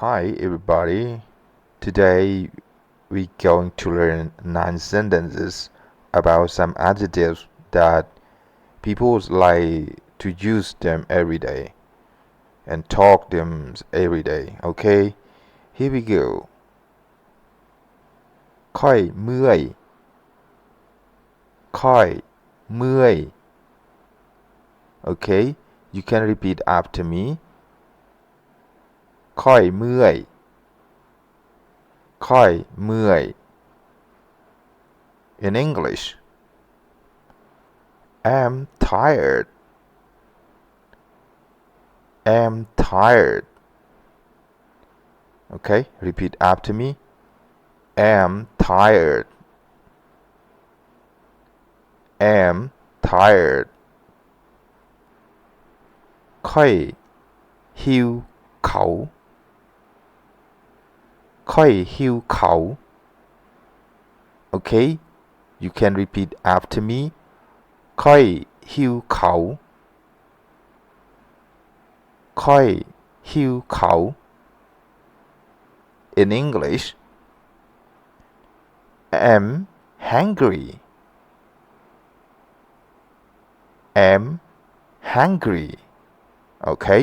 Hi everybody. Today we're going to learn 9 sentences about some adjectives that people like to use them every day and talk them every day. Okay? Here we go. ค่อยเมื่อยค่อยเมื่อย Okay? You can repeat after me. ค่อยเมื่อยค่อยเมื่อย In English, I'm tired. I'm tired. Okay, repeat after me. I'm tired. I'm tired. ค่อยหิวเขาค่อยหิวเขา Okay, you can repeat after me. ค่อยหิวเขาค่อยหิวเขา In English, I'm hungry. I'm hungry. Okay,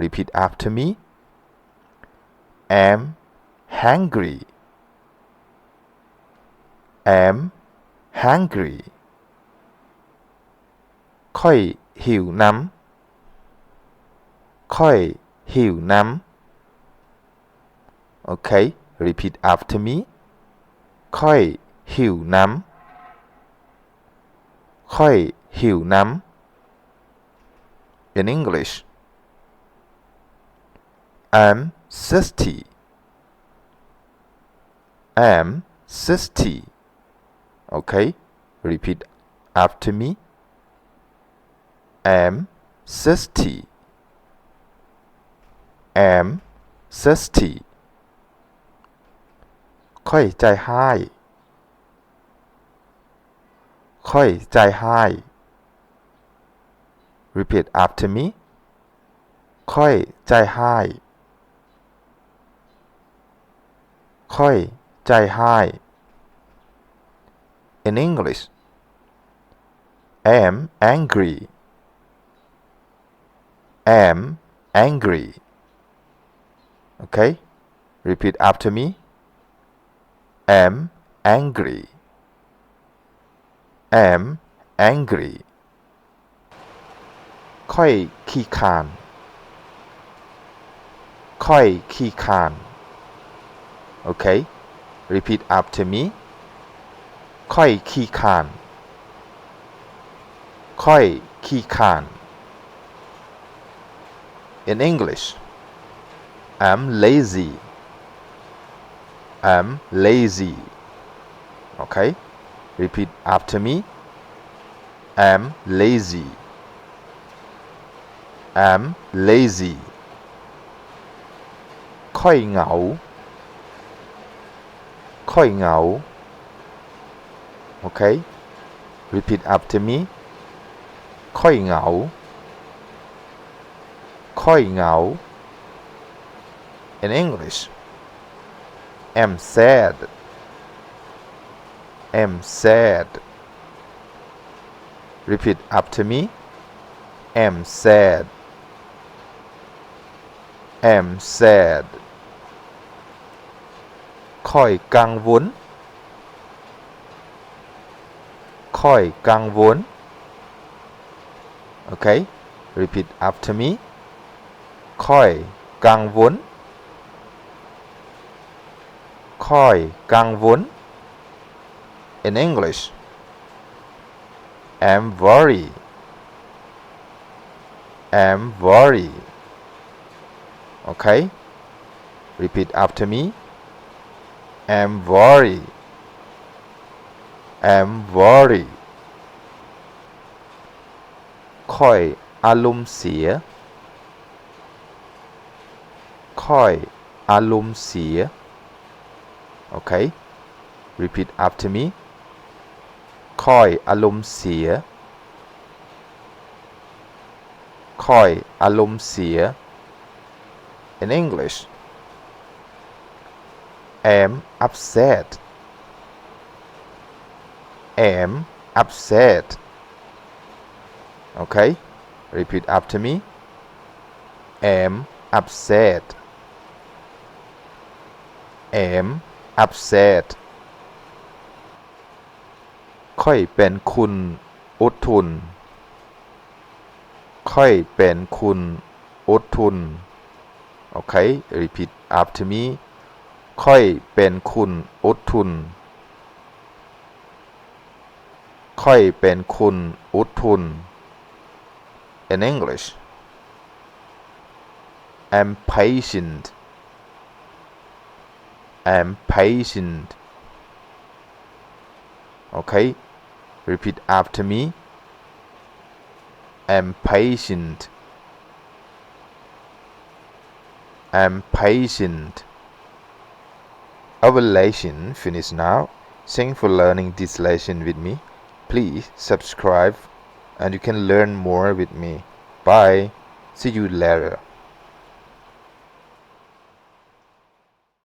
repeat after me. I'm hungry. I'm hungry. ค่อยหิวน้ำค่อยหิวน้ำ Okay, repeat after me. ค่อยหิวน้ำค่อยหิวน้ำ In English, I'm thirsty. I'm thirsty. Okay, repeat after me. I'm thirsty. I'm thirsty. ค่อยใจหายค่อยใจหาย Repeat after me. ค่อยใจหายค่อยใจหาย In English, I'm angry. I'm angry. Okay, repeat after me. I'm angry. I'm angry. ค่อยขี้คร้านค่อยขี้คร้าน Okay, repeat after me. ค่อยขี้คร้านค่อยขี้คร้าน In English, I'm lazy. I'm lazy. Okay, repeat after me. I'm lazy. I'm lazy. ค่อยเหงาค่อยเหงา Okay, repeat after me. ค่อยเหงาค่อยเหงา In English, I'm sad. I'm sad. Repeat after me. I'm sad. I'm sad. ค่อยกังวลค่อยกังวล Okay, repeat after me. ค่อยกังวลค่อยกังวล In English, I'm worried. I'm worried. Okay, repeat after me. I'm worried. I'm worried. ค่อยอารมณ์เสียค่อยอารมณ์เสีย Okay, repeat after me. ค่อยอารมณ์เสียค่อยอารมณ์เสีย In English, am upset. Am upset. Okay, repeat after me. Am upset. Am upset. ค่อยเป็นคุณอดทนค่อยเป็นคุณอดทน Okay, repeat after me. ค่อยเป็นคุณอดทนค่อยเป็นคุณอดทน In English, I'm patient. I'm patient. Okay, repeat after me. I'm patient. I'm patient. Our lesson finished now. Thanks for learning this lesson with me. Please subscribe and you can learn more with me. Bye. See you later.